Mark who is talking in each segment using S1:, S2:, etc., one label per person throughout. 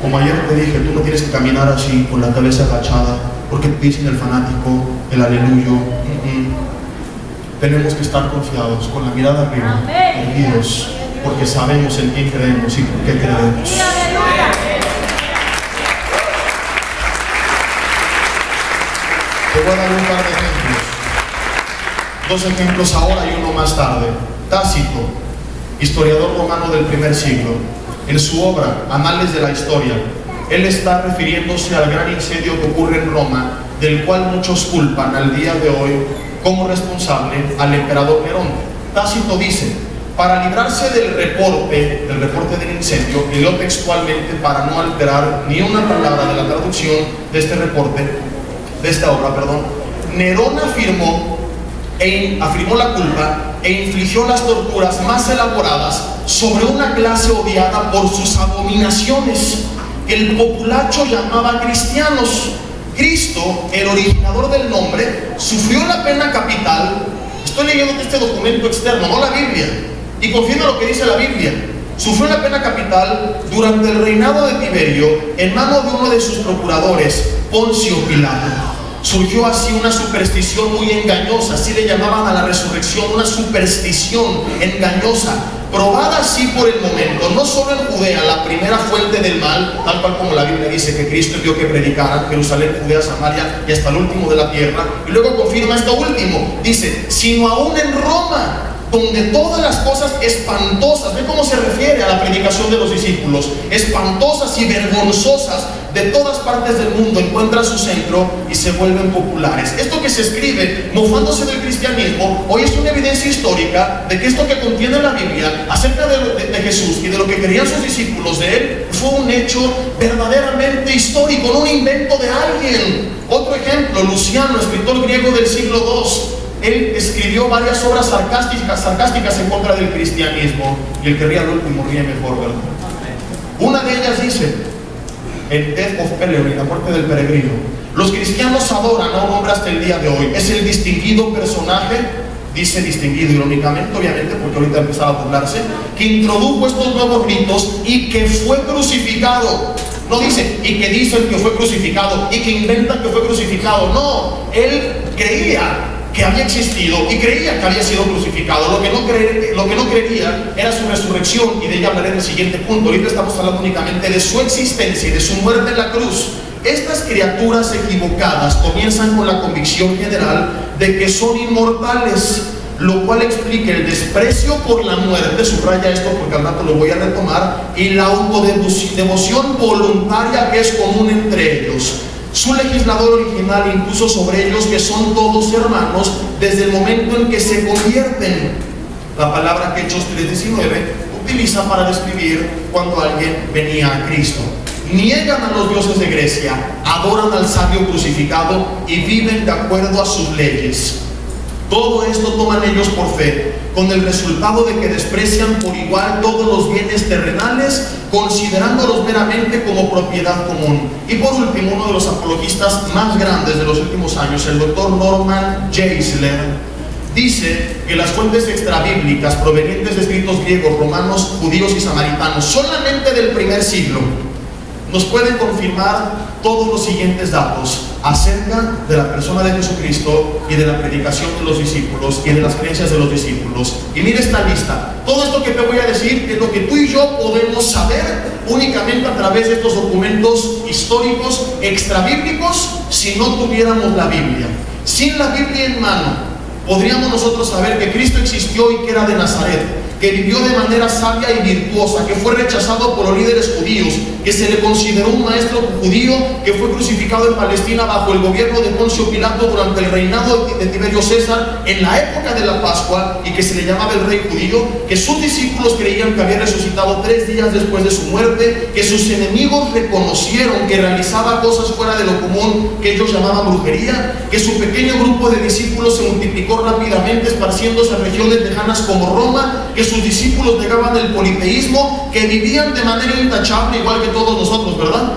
S1: Como ayer te dije, tú no tienes que caminar así, con la cabeza agachada, porque te dicen el fanático, el aleluyo. Tenemos que estar confiados, con la mirada arriba, erguidos, porque sabemos en quién creemos y por qué creemos. Te voy a dar un par de ejemplos. 2 ejemplos ahora y uno más tarde. Tácito, historiador romano del primer siglo, en su obra Anales de la Historia, él está refiriéndose al gran incendio que ocurre en Roma, del cual muchos culpan al día de hoy como responsable al emperador Nerón. Tácito dice: para librarse del reporte del incendio, y leo textualmente para no alterar ni una palabra de la traducción de este reporte, de esta obra, Nerón afirmó la culpa e infligió las torturas más elaboradas sobre una clase odiada por sus abominaciones, que el populacho llamaba cristianos. Cristo, el originador del nombre, sufrió la pena capital. Estoy leyendo este documento externo, no la Biblia, y confío en lo que dice la Biblia. Sufrió la pena capital durante el reinado de Tiberio en mano de uno de sus procuradores, Poncio Pilato. Surgió así una superstición muy engañosa, así le llamaban a la resurrección, una superstición engañosa, probada así por el momento, no solo en Judea, la primera fuente del mal, tal cual como la Biblia dice que Cristo envió que predicaran Jerusalén, Judea, Samaria y hasta el último de la tierra, y luego confirma esto último, dice, sino aún en Roma, donde todas las cosas espantosas, ¿ve cómo se refiere a la predicación de los discípulos? Espantosas y vergonzosas de todas partes del mundo encuentran su centro y se vuelven populares. Esto que se escribe mofándose del cristianismo hoy es una evidencia histórica de que esto que contiene la Biblia acerca de Jesús y de lo que querían sus discípulos de él fue un hecho verdaderamente histórico, no un invento de alguien. Otro ejemplo, Luciano, escritor griego del siglo II. Él escribió varias obras sarcásticas en contra del cristianismo, y el que ríe al último ríe mejor, ¿verdad? Una de ellas dice, en Death of Pellegrin, la muerte del peregrino: los cristianos adoran a un hombre hasta el día de hoy. Es el distinguido personaje, dice distinguido irónicamente, obviamente, porque ahorita empezaba a burlarse, que introdujo estos nuevos ritos y que fue crucificado. No dice, y que dicen que fue crucificado, y que inventan que fue crucificado. No, él creía que había existido y creía que había sido crucificado. Lo que no creía era su resurrección, y de ella hablaré en el siguiente punto. Ahorita estamos hablando únicamente de su existencia y de su muerte en la cruz. Estas criaturas equivocadas comienzan con la convicción general de que son inmortales, lo cual explica el desprecio por la muerte, subraya esto porque al rato lo voy a retomar, y la autodevoción voluntaria que es común entre ellos. Su legislador original impuso sobre ellos que son todos hermanos desde el momento en que se convierten. La palabra que Hechos 3:19 utiliza para describir cuando alguien venía a Cristo. Niegan a los dioses de Grecia, adoran al sabio crucificado y viven de acuerdo a sus leyes. Todo esto toman ellos por fe, con el resultado de que desprecian por igual todos los bienes terrenales, considerándolos meramente como propiedad común. Y por último, uno de los apologistas más grandes de los últimos años, el doctor Norman Geisler, dice que las fuentes extrabíblicas provenientes de escritos griegos, romanos, judíos y samaritanos, solamente del primer siglo, nos pueden confirmar todos los siguientes datos acerca de la persona de Jesucristo y de la predicación de los discípulos y de las creencias de los discípulos. Y mira esta lista. Todo esto que te voy a decir es lo que tú y yo podemos saber únicamente a través de estos documentos históricos extrabíblicos si no tuviéramos la Biblia. Sin la Biblia en mano, podríamos nosotros saber que Cristo existió y que era de Nazaret, que vivió de manera sabia y virtuosa, que fue rechazado por los líderes judíos, que se le consideró un maestro judío, que fue crucificado en Palestina bajo el gobierno de Poncio Pilato durante el reinado de Tiberio César en la época de la Pascua, y que se le llamaba el rey judío, que sus discípulos creían que había resucitado 3 días después de su muerte, que sus enemigos reconocieron que realizaba cosas fuera de lo común que ellos llamaban brujería, que su pequeño grupo de discípulos se multiplicó rápidamente esparciéndose a regiones lejanas como Roma, que sus discípulos negaban el politeísmo, que vivían de manera intachable igual que todos nosotros, ¿verdad?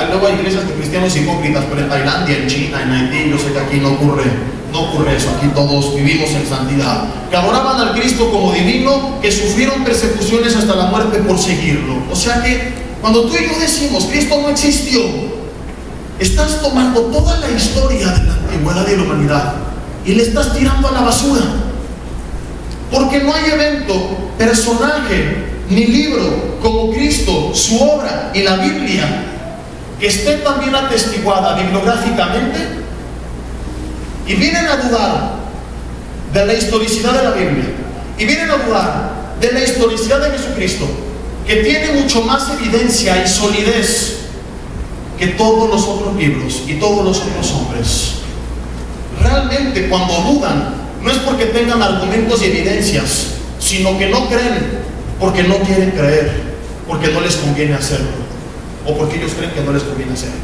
S1: Luego hay iglesias de cristianos hipócritas, pero en Tailandia, en China, en Haití, yo sé que aquí no ocurre eso, aquí todos vivimos en santidad, que adoraban al Cristo como divino, que sufrieron persecuciones hasta la muerte por seguirlo. O sea que Cuando tú y yo decimos Cristo no existió, estás tomando toda la historia de la antigüedad y de la humanidad y le estás tirando a la basura. Porque no hay evento, personaje ni libro como Cristo, su obra y la Biblia que esté también atestiguada bibliográficamente. Y vienen a dudar de la historicidad de la Biblia, y vienen a dudar de la historicidad de Jesucristo, que tiene mucho más evidencia y solidez que todos los otros libros y todos los otros hombres. Realmente, cuando dudan, no es porque tengan argumentos y evidencias, sino que no creen porque no quieren creer, porque no les conviene hacerlo, o porque ellos creen que no les conviene hacerlo.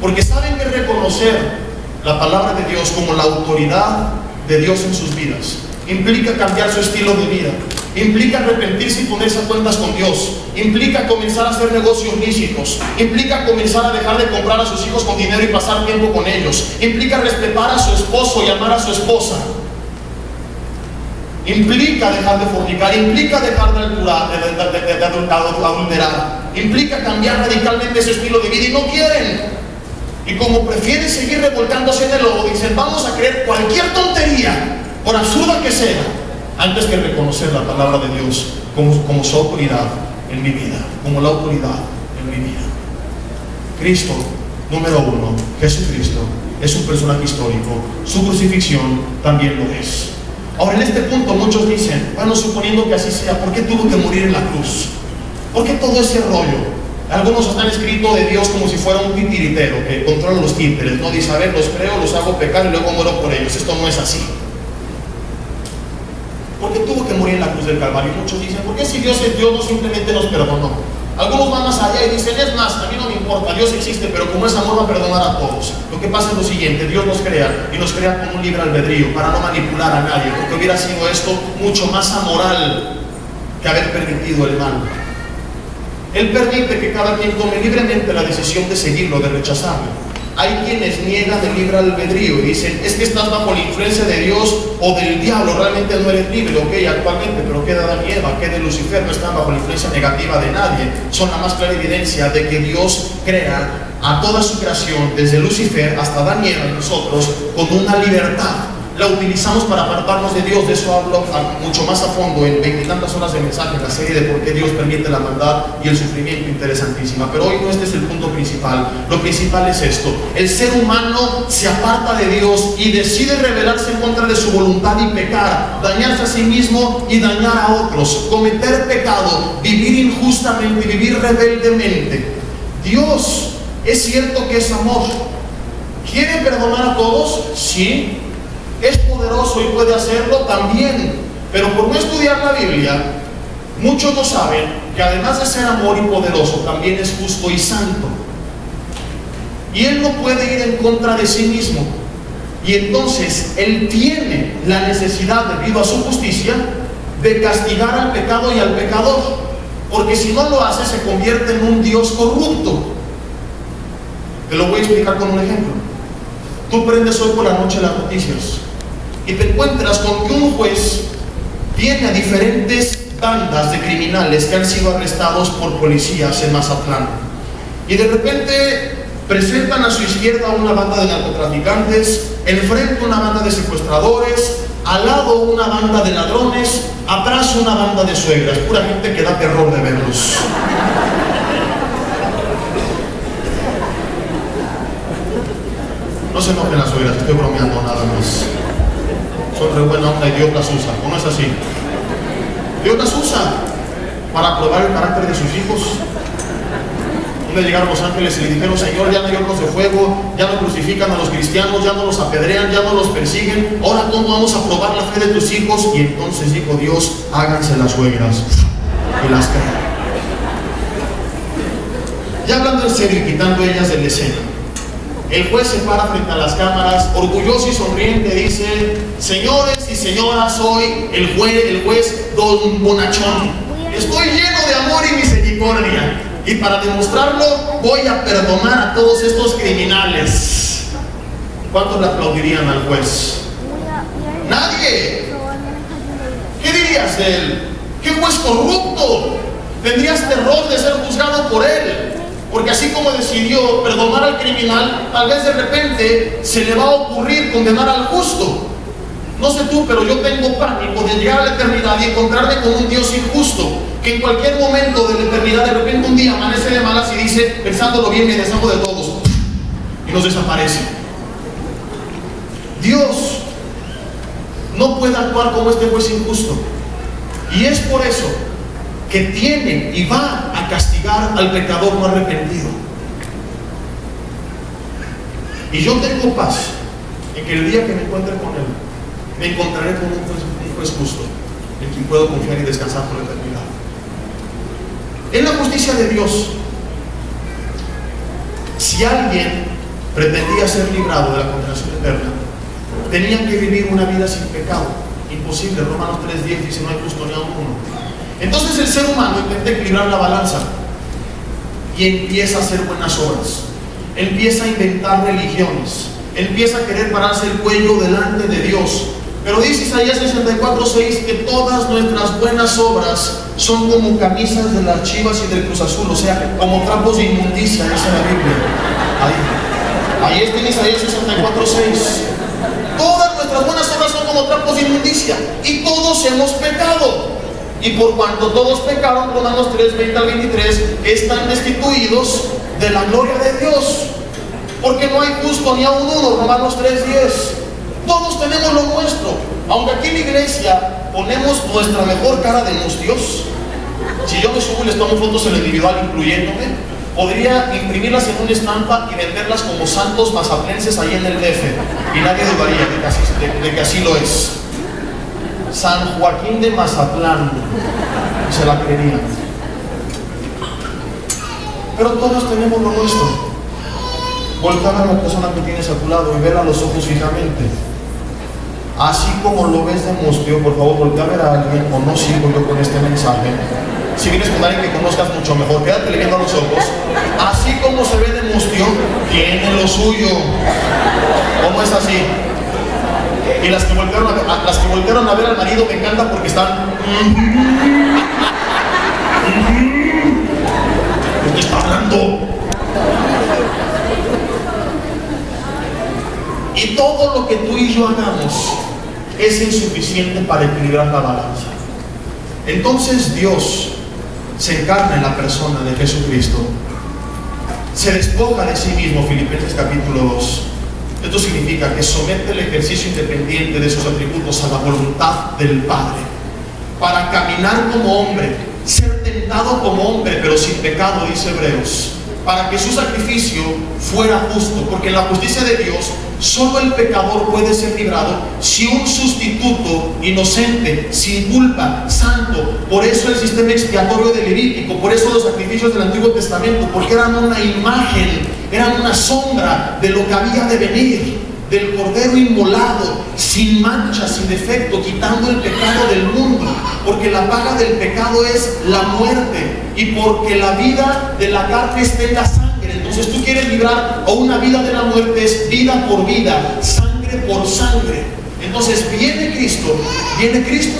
S1: Porque saben que reconocer la palabra de Dios como la autoridad de Dios en sus vidas implica cambiar su estilo de vida, implica arrepentirse y ponerse a cuentas con Dios, implica comenzar a hacer negocios lícitos, implica comenzar a dejar de comprar a sus hijos con dinero y pasar tiempo con ellos, implica respetar a su esposo y amar a su esposa, implica dejar de fornicar, implica dejar de adulterar, implica cambiar radicalmente su estilo de vida, y no quieren. Y como prefieren seguir revolcándose en el lodo, dicen vamos a creer cualquier tontería, por absurda que sea, antes que reconocer la palabra de Dios como su autoridad en mi vida, como la autoridad en mi vida. Cristo, número uno, Jesucristo, es un personaje histórico. Su crucifixión también lo es. Ahora, en este punto muchos dicen, bueno, suponiendo que así sea, ¿por qué tuvo que morir en la cruz? ¿Por qué todo ese rollo? Algunos han escrito de Dios como si fuera un titiritero que controla los títeres, ¿no? Dice, a ver, los creo, los hago pecar y luego muero por ellos. Esto no es así. ¿Por qué tuvo que morir en la cruz del Calvario? Muchos dicen, ¿por qué si Dios es Dios no simplemente nos perdonó? Algunos van más allá y dicen, es más, a mí no me importa, Dios existe, pero como es amor va a perdonar a todos. Lo que pasa es lo siguiente, Dios nos crea y nos crea con un libre albedrío para no manipular a nadie, porque hubiera sido esto mucho más amoral que haber permitido el mal. Él permite que cada quien tome libremente la decisión de seguirlo, de rechazarlo. Hay quienes niegan el libre albedrío y dicen, es que estás bajo la influencia de Dios o del diablo, realmente no eres libre, ok, actualmente, pero ¿qué de Adán y Eva? ¿Qué de Lucifer? No están bajo la influencia negativa de nadie. Son la más clara evidencia de que Dios crea a toda su creación, desde Lucifer hasta Adán y Eva y nosotros, con una libertad. La utilizamos para apartarnos de Dios. De eso hablo mucho más a fondo en 20 y tantas horas de mensaje en la serie de por qué Dios permite la maldad y el sufrimiento, interesantísima. Pero hoy no este es el punto principal. Lo principal es esto: el ser humano se aparta de Dios y decide rebelarse en contra de su voluntad y pecar, dañarse a sí mismo y dañar a otros, cometer pecado, vivir injustamente y vivir rebeldemente. Dios es cierto que es amor. ¿Quiere perdonar a todos? Sí. ¿Es poderoso y puede hacerlo? También. Pero por no estudiar la Biblia, muchos no saben que además de ser amor y poderoso, también es justo y santo. Y Él no puede ir en contra de sí mismo. Y entonces Él tiene la necesidad, debido a su justicia, de castigar al pecado y al pecador. Porque si no lo hace, se convierte en un Dios corrupto. Te lo voy a explicar con un ejemplo. Tú prendes hoy por la noche las noticias y te encuentras con que un juez tiene a diferentes bandas de criminales que han sido arrestados por policías en Mazatlán. Y de repente presentan a su izquierda una banda de narcotraficantes, enfrente una banda de secuestradores, al lado una banda de ladrones, atrás una banda de suegras. Pura gente que da terror de verlos. No se enojen las suegras, estoy bromeando nada más. Son re buena onda y Dios las usa, ¿o no es así? Dios las usa para probar el carácter de sus hijos. Donde llegaron los ángeles y le dijeron, Señor, ya no hay hornos de fuego, ya no crucifican a los cristianos, ya no los apedrean, ya no los persiguen. Ahora, ¿cómo vamos a probar la fe de tus hijos? Y entonces dijo Dios, háganse las suegras. Y las crean. Ya hablando en serio y quitando ellas de la escena, el juez se para frente a las cámaras, orgulloso y sonriente, dice, señores y señoras, soy el juez Don Bonachón. Estoy lleno de amor y misericordia. Y para demostrarlo, voy a perdonar a todos estos criminales. ¿Cuántos le aplaudirían al juez? Nadie. ¿Qué dirías de él? ¿Qué juez corrupto? Tendrías terror de ser juzgado por él. Porque así como decidió perdonar al criminal, tal vez de repente se le va a ocurrir condenar al justo. No sé tú, pero yo tengo pánico de llegar a la eternidad y encontrarme con un Dios injusto, que en cualquier momento de la eternidad, de repente un día amanece de malas y dice, pensándolo bien, me deshago de todos, y nos desaparece. Dios no puede actuar como este juez injusto, y es por eso que tiene y va a castigar al pecador no arrepentido. Y yo tengo paz en que el día que me encuentre con Él, me encontraré con un juez justo, en quien puedo confiar y descansar por la eternidad. En la justicia de Dios, si alguien pretendía ser librado de la condenación eterna, tenía que vivir una vida sin pecado. Imposible. Romanos 3:10 dice, no hay justo ni a uno. Entonces el ser humano intenta equilibrar la balanza y empieza a hacer buenas obras, empieza a inventar religiones, empieza a querer pararse el cuello delante de Dios. Pero dice Isaías 64:6 que todas nuestras buenas obras son como camisas de las Chivas y del Cruz Azul, o sea, como trapos de inmundicia, dice la Biblia. Ahí está en Isaías 64:6. Todas nuestras buenas obras son como trapos de inmundicia, y todos hemos pecado. Y por cuanto todos pecaron, Romanos 3:20-23, están destituidos de la gloria de Dios. Porque no hay justo ni a uno, Romanos 3:10. Todos tenemos lo nuestro. Aunque aquí en la iglesia ponemos nuestra mejor cara de mustios, si yo me subo y les tomo fotos en el individual incluyéndome, podría imprimirlas en una estampa y venderlas como santos mazaplenses ahí en el DF, y nadie dudaría de que así lo es. San Joaquín de Mazatlán, se la creerían. Pero todos tenemos lo nuestro. Voltea a la persona que tienes a tu lado y vela a los ojos fijamente. Así como lo ves de mustio, por favor, voltea a ver a alguien, o no sigo yo con este mensaje. Si vienes con alguien que conozcas mucho mejor, quédate viendo a los ojos. Así como se ve de mustio, tiene lo suyo. ¿Cómo es así? Y las que voltearon a ver al marido me encanta porque están... ¿De qué está hablando? Y todo lo que tú y yo hagamos es insuficiente para equilibrar la balanza. Entonces Dios se encarna en la persona de Jesucristo, se despoja de sí mismo, Filipenses capítulo 2. Esto significa que somete el ejercicio independiente de sus atributos a la voluntad del Padre, para caminar como hombre, ser tentado como hombre, pero sin pecado, dice Hebreos, para que su sacrificio fuera justo, porque en la justicia de Dios solo el pecador puede ser librado si un sustituto inocente, sin culpa, santo. Por eso el sistema expiatorio de Levítico, por eso los sacrificios del Antiguo Testamento, porque eran una imagen, eran una sombra de lo que había de venir, del Cordero inmolado, sin mancha, sin defecto, quitando el pecado del mundo, porque la paga del pecado es la muerte, y porque la vida de la carne está en la sangre. Entonces tú quieres librar a una vida de la muerte, es vida por vida, sangre por sangre. Entonces viene Cristo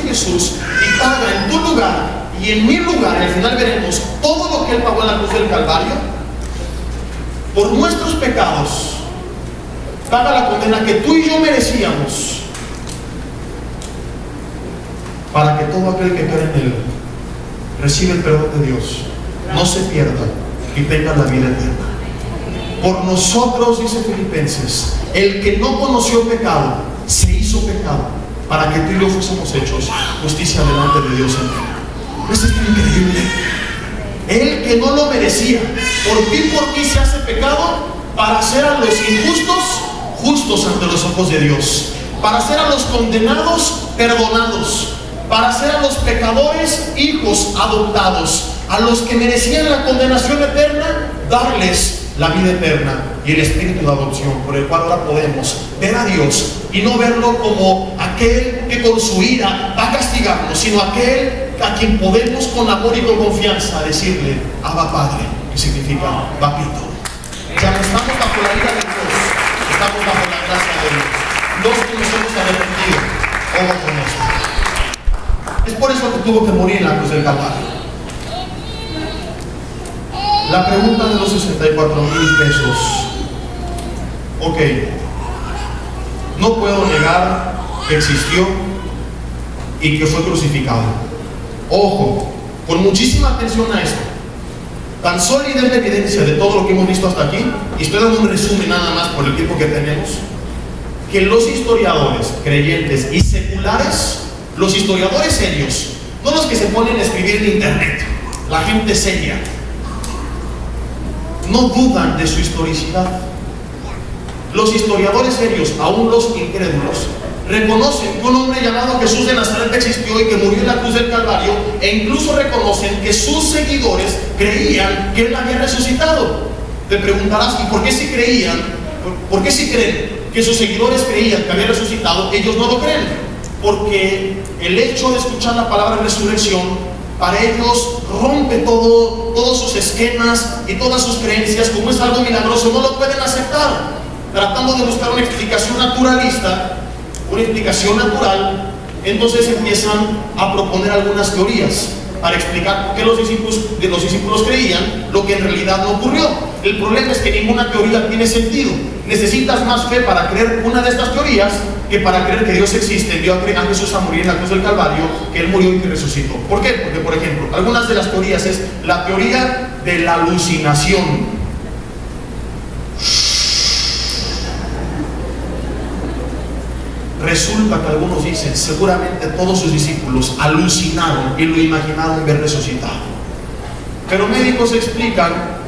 S1: Jesús y paga en tu lugar y en mi lugar. Al final veremos todo lo que Él pagó en la cruz del Calvario por nuestros pecados. Paga la condena que tú y yo merecíamos, para que todo aquel que cree en Él reciba el perdón de Dios, no se pierda y tenga la vida eterna. Por nosotros, dice Filipenses, el que no conoció pecado se hizo pecado, para que tú y yo fuésemos hechos justicia delante de Dios en Él. Esto es increíble. Él que no lo merecía, por ti y por mí se hace pecado, para hacer a los injustos justos ante los ojos de Dios, para hacer a los condenados perdonados, para hacer a los pecadores hijos adoptados, a los que merecían la condenación eterna, darles la vida eterna y el espíritu de adopción, por el cual ahora podemos ver a Dios y no verlo como aquel que con su ira va a castigarnos, sino aquel a quien podemos con amor y con confianza decirle Abba Padre, que significa papito. Ya no estamos bajo la ira de Dios, estamos bajo la gracia de Dios. Los que nos hemos arrepentido, ojo con esto. Es por eso que tuvo que morir en la cruz del Calvario. La pregunta de los 64,000 pesos. Ok, no puedo negar que existió y que fue crucificado. Ojo, con muchísima atención a esto. Tan sólida es la evidencia de todo lo que hemos visto hasta aquí, y estoy dando un resumen nada más por el tiempo que tenemos, que los historiadores creyentes y seculares, los historiadores serios, no los que se ponen a escribir en internet, la gente seria, no dudan de su historicidad. Los historiadores serios, aún los incrédulos, reconocen que un hombre llamado Jesús de Nazaret existió y que murió en la cruz del Calvario, e incluso reconocen que sus seguidores creían que él había resucitado. Te preguntarás, ¿y por qué si creían? ¿Por qué si creen que sus seguidores creían que había resucitado, ellos no lo creen? Porque el hecho de escuchar la palabra resurrección para ellos rompe todos sus esquemas y todas sus creencias. Como es algo milagroso, no lo pueden aceptar. Tratando de buscar una explicación naturalista, una explicación natural, entonces empiezan a proponer algunas teorías para explicar por qué los discípulos creían lo que en realidad no ocurrió. El problema es que ninguna teoría tiene sentido. Necesitas más fe para creer una de estas teorías que para creer que Dios existe, envió a Jesús a morir en la cruz del Calvario, que Él murió y que resucitó. ¿Por qué? Porque, por ejemplo, algunas de las teorías es la teoría de la alucinación. Resulta que algunos dicen, seguramente todos sus discípulos alucinaron y lo imaginaron ver resucitado. Pero médicos explican,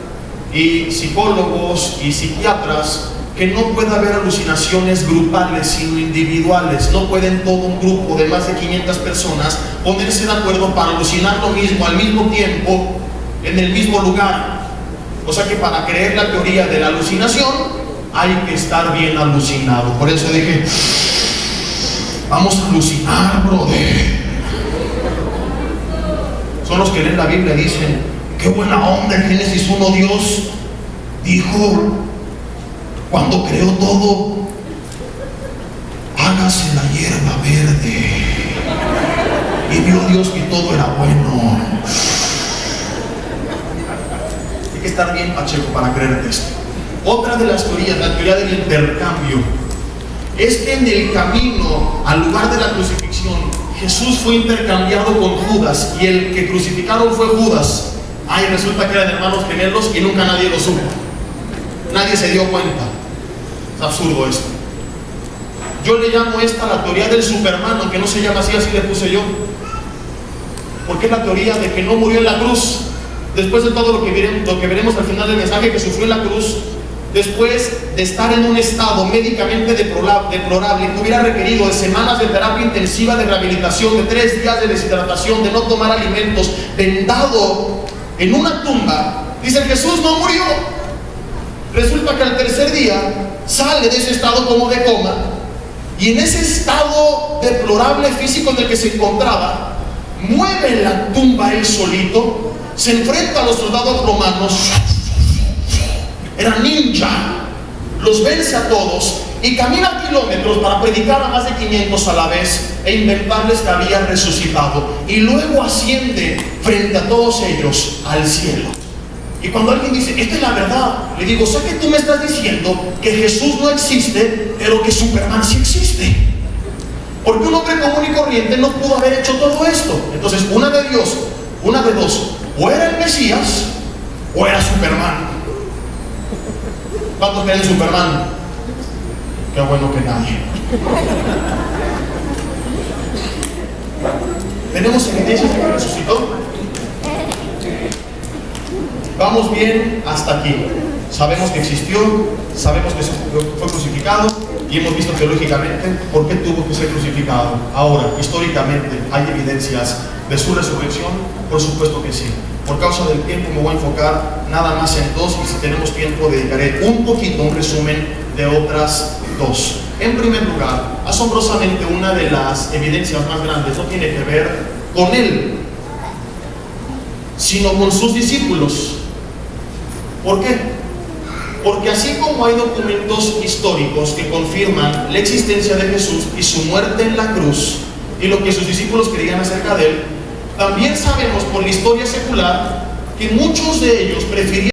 S1: y psicólogos y psiquiatras, que no puede haber alucinaciones grupales sino individuales. No pueden todo un grupo de más de 500 personas ponerse de acuerdo para alucinar lo mismo al mismo tiempo en el mismo lugar. O sea que para creer la teoría de la alucinación hay que estar bien alucinado. Por eso dije, vamos a alucinar, brother. Son los que leen la Biblia y dicen, qué buena onda, en Génesis 1 Dios dijo, cuando creó todo, hágase la hierba verde. Y vio Dios que todo era bueno. Hay que estar bien pacheco para creer esto. Otra de las teorías, la teoría del intercambio, es que en el camino al lugar de la crucifixión, Jesús fue intercambiado con Judas, y el que crucificaron fue Judas. Ay, resulta que eran hermanos gemelos y nunca nadie lo supo. Nadie se dio cuenta. Es absurdo esto. Yo le llamo esta la teoría del Superman, aunque no se llama así, así le puse yo. Porque es la teoría de que no murió en la cruz. Después de todo lo que veremos al final del mensaje, que sufrió en la cruz, después de estar en un estado médicamente deplorable, que hubiera requerido de semanas de terapia intensiva, de rehabilitación, de 3 días de deshidratación, de no tomar alimentos, vendado en una tumba, dice, Jesús no murió. Resulta que al tercer día sale de ese estado como de coma, y en ese estado deplorable físico en el que se encontraba, mueve la tumba él solito, se enfrenta a los soldados romanos, era ninja, los vence a todos y camina kilómetros para predicar a más de 500 a la vez e inventarles que había resucitado, y luego asciende frente a todos ellos al cielo. Y cuando alguien dice, esta es la verdad, le digo, ¿sabes que tú me estás diciendo que Jesús no existe, pero que Superman sí existe? Porque un hombre común y corriente no pudo haber hecho todo esto. Entonces, una de dos, o era el Mesías o era Superman. ¿Cuántos creen en Superman? Qué bueno que nadie. ¿Tenemos evidencias de que resucitó? Vamos bien hasta aquí. Sabemos que existió, sabemos que fue crucificado, y hemos visto teológicamente por qué tuvo que ser crucificado. Ahora, históricamente, ¿hay evidencias de su resurrección? Por supuesto que sí. Por causa del tiempo me voy a enfocar nada más en 2, y si tenemos tiempo dedicaré un resumen de otras 2. En primer lugar, asombrosamente, una de las evidencias más grandes no tiene que ver con él, sino con sus discípulos. ¿Por qué? Porque así como hay documentos históricos que confirman la existencia de Jesús y su muerte en la cruz y lo que sus discípulos creían acerca de él, también sabemos por la historia secular que muchos de ellos prefirieron